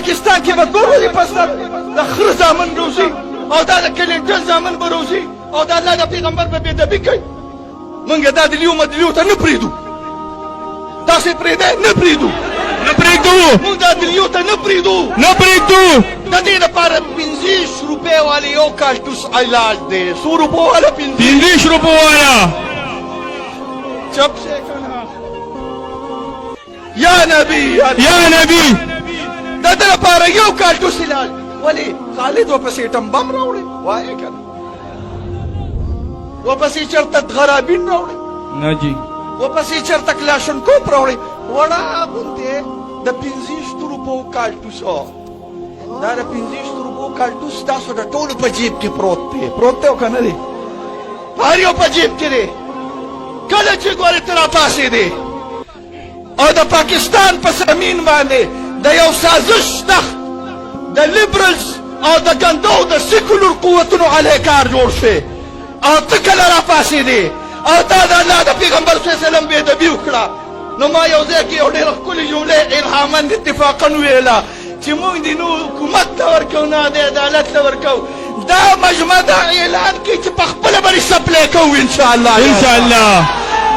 پاکستان کې به ګور ولې پسته د خره زامن روزي او دا د کلینټن زامن به روزي او د الله د پیغمبر به بېدبي کوي. موږ دا دلیو مدلیو ته نه پرېږدو. تاسې پرېږدئ نه پرېږدو. نه پرېږدو. موږ دا دلیو ته نه پرېږدو. نه پرېږدو. د دې لپاره 50 روپۍ والے یو کالټوس علاج دی. 100 روپو والا 50 روپو والا. چپ شئ کنه. یا نبی یا نبی د ده لپاره یو کالټوس علاج. ولې خالد ورپسې ټمبم راوړې وایې که نه ورپسې چېرته غرابین راوړې نه جی ورپسې چېرته کلاشنکوپ راوړې وړه غوندې د 50 روپو کالټوس دا د 50 روپو کالټوس تاسو د ټولو په جیب کې پروت دی او که نه دی په هر یو په جیب کې دی. کله چې ګورې ته راپاڅېدې او د پاکستان په زمین باندې د یو سازش تخت د لیبرلز او د ګندو د سیکولر قوتونو علیه کار جوړ شوی او ته کله راپاڅېدې او تا د الله د پیغمبر صلی الله علیه وسلم بېدبي وکړه نو ما یو ځای کې یو ډېره ښکلې جملې الهاماً اتفاقاً وویله چې موږ دې نو حکومت ته ورکوو نه د عدالت ته ورکوو. دا مجمع دا اعلان کوي چې په خپله به ریسپلی کوو انشاءالله انشاءالله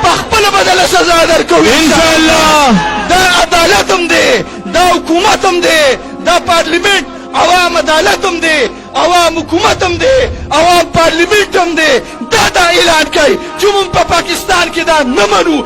په خپله به دله سزا درکوو انشاءالله. دا عدالت هم دی دا حکومت هم دی دا پارلیمنت عوام عدالت هم دی عوام حکومت هم دی عوام پارلیمنت هم دی دا اعلان کوي چې موږ په پاکستان کې دا نه منو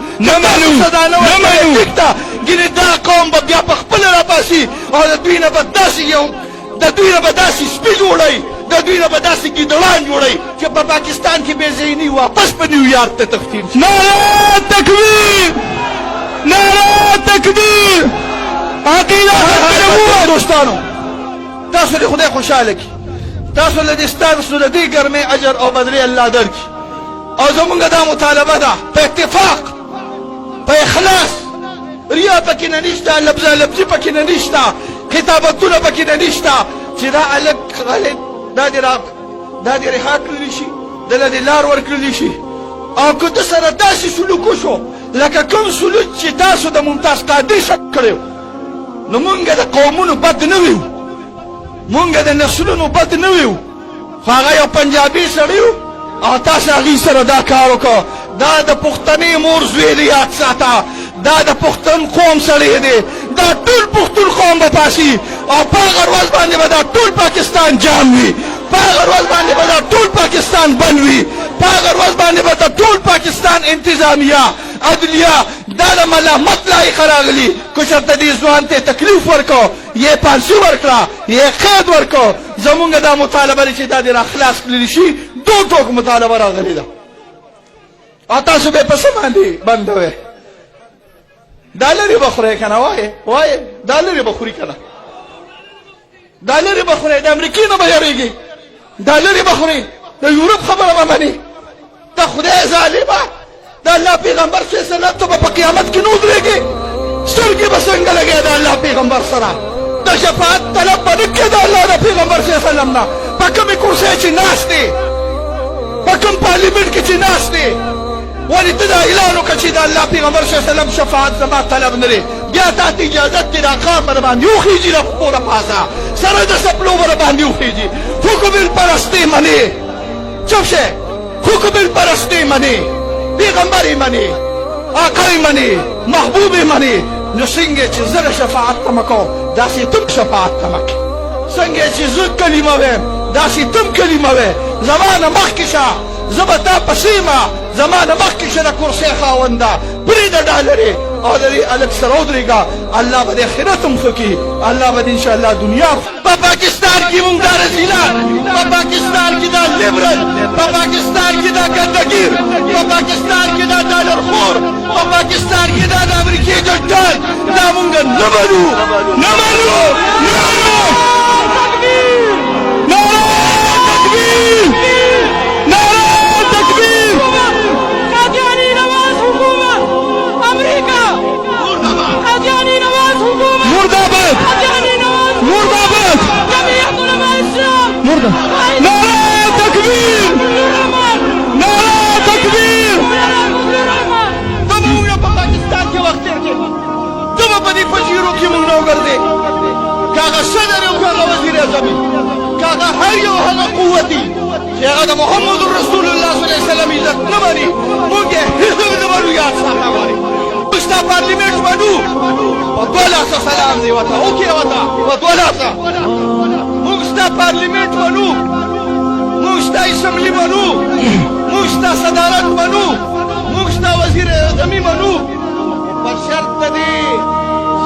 سزا نه ورکوي. ټیک ده ګینې دا قوم به بیا په خپله راپاسي او د دوی نه به داسې سپي جوړوي د دوی نه به داسې ګیدړان جوړوي چې په پاکستان کې بې ځایي نه واپس په نیویارک ته تښتېر شي. نعره تکبیر نعره تکبیر. دوستانو تاسو دې خدای خوشحاله کړي تاسو له دې ستاسو د دې ګرمۍ اجر او بدلې الله درکړي او زمونږ دا مطالبه ده په اتفاق په اخلاص ریا پکې نه نشته لفظه لفظي پکې نه نشته خطابتونه پکې نه نشته چې دا هلک غلط دا دې رها کړلی شي دله دې لار ورکړلی شي او که ده سره داسې سلوک وشو لکه کوم سلوک چې تاسو د ممتاز قادري سره کړی نو مونږ د قومونو بد نه ویو مونږ د نسلونو بد نه ویو خو هغه یو پنجابي سړی و او تاسو هغې سره دا کار وکړه. دا د پښتنې مور زوی دی یاد ساته دا د پښتون قوم سړی دی دا ټول پښتون قوم به پاسي او په هغه ورځ باندې به دا ټول پاکستان جام وي په هغه ورځ باندې به دا ټول پاکستان بند وي په هغه ورځ باندې به دا ټول پاکستان انتظامیه عدلیه دا د ملامت لایقه راغلي که چېرته دې ځوان ته تکلیف ورکړو یې پانسي ورکړه یې قید ورکړو زمونږ دا مطالبه دی چې دا دې راخلاص کړلی شي دو ټوک مطالبه راغلې ده او تاسو به یې په څه باندې بندوئ دا لرې به خورئ که نه وایې دا لرې به خوري که نه دا لرې به خورئ د امریکې نه به یېرېږي دا لرې به خوري د یورپ خبره به مني ته خدای ظالمه د الله پیغمبر صلی الله علیه وسلم ته به په قیامت کې نه ودرېږي سترګې به څنګه لګې د الله پیغمبر سره د شفاعت طلب به نه کړې د الله د پیغمبر صلی الله علیه وسلم نه په کومې کرسۍ چې ناست دی په کوم پارلیمنټ کې چې ناست دی ولې ته دا اعلان وکړه چې د الله پیغمبر صلی الله علیه وسلم شفاعت زما طلب نه دی بیا تا ته اجازت دی دا کار به راباندې وخېږي د پښو پاسه سره د څپلو به راباندې وخېږي حکم الپرستۍ منې چپ شئ حکم الپرستۍ منې پیغمبر یې منې آقا یې منې محبوب یې منې نو څنګه چې زه د شفاعت تمه کوم داسې تم شفاعت تمه کوې څنګه چې زه کلمه وایم داسې تم کلمه وایې زما نه مخکې شه زه به تا پسې یم زما نه مخکې شه د کرسۍ خاونده پرېږده ډالرې او د دې هلک سره ودرېږه الله به دې آخرت هم ښه کړي الله به دې انشاءالله دنیا په پاکستان کې مونږ دا رذیلان په پاکستان کې دا لیبرل په پاکستان کې دا ګندګیر په پاکستان کې دا ډالرخور په پاکستان کې دا د امریکې جنډال دا مونږ نه منو نه منو نه منو کاغه صدر او کاغه وزیر اعظم کاغه هر یو هغه قوتي چې هغه د محمد رسول الله صلی الله علیه وسلم عزت نه مني موږ یې هیڅ نه منو یاد ساته وایي موږ دا پارلیمنت منو په دوه لاسه سلام دی وته اوکې وته په دوه لاسه موږ دا پارلیمنت منو موږ دا اسمبلی منو موږ دا صدارت منو موږ دا وزیر اعظم منو په شرط دی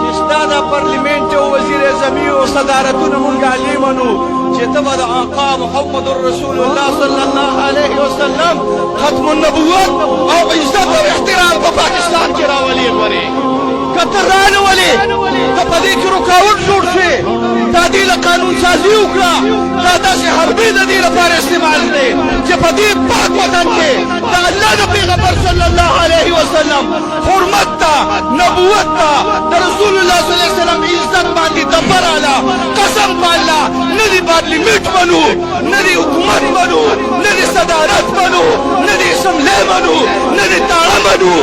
چې ستا دا پارلیمنت او وزیر اعظم او صدارتونه موږ علی منو چې ته به د آقا محمد رسول الله صلی الله علیه وسلم ختم النبوت او عزت او احترام په پاکستان کې راولي غوري کته رانولې ته په دې کې رکاوټ جوړ شي دا دې له قانون سازي وکړه دا داسې حربي د دې لپاره استعمال دی چې په دې پاک وطن کې د الله د پیغمبر صلی الله علیه وسلم حرمت ته نبوت ته د رسول الله صلی الله علیه وسلم عزت باندې دبر اعلی قسم په الله نه دې پارلیمنت منو نه دې حکومت منو نه دې صدارت منو نه دې اسمبلی منو نه دې تاړه منو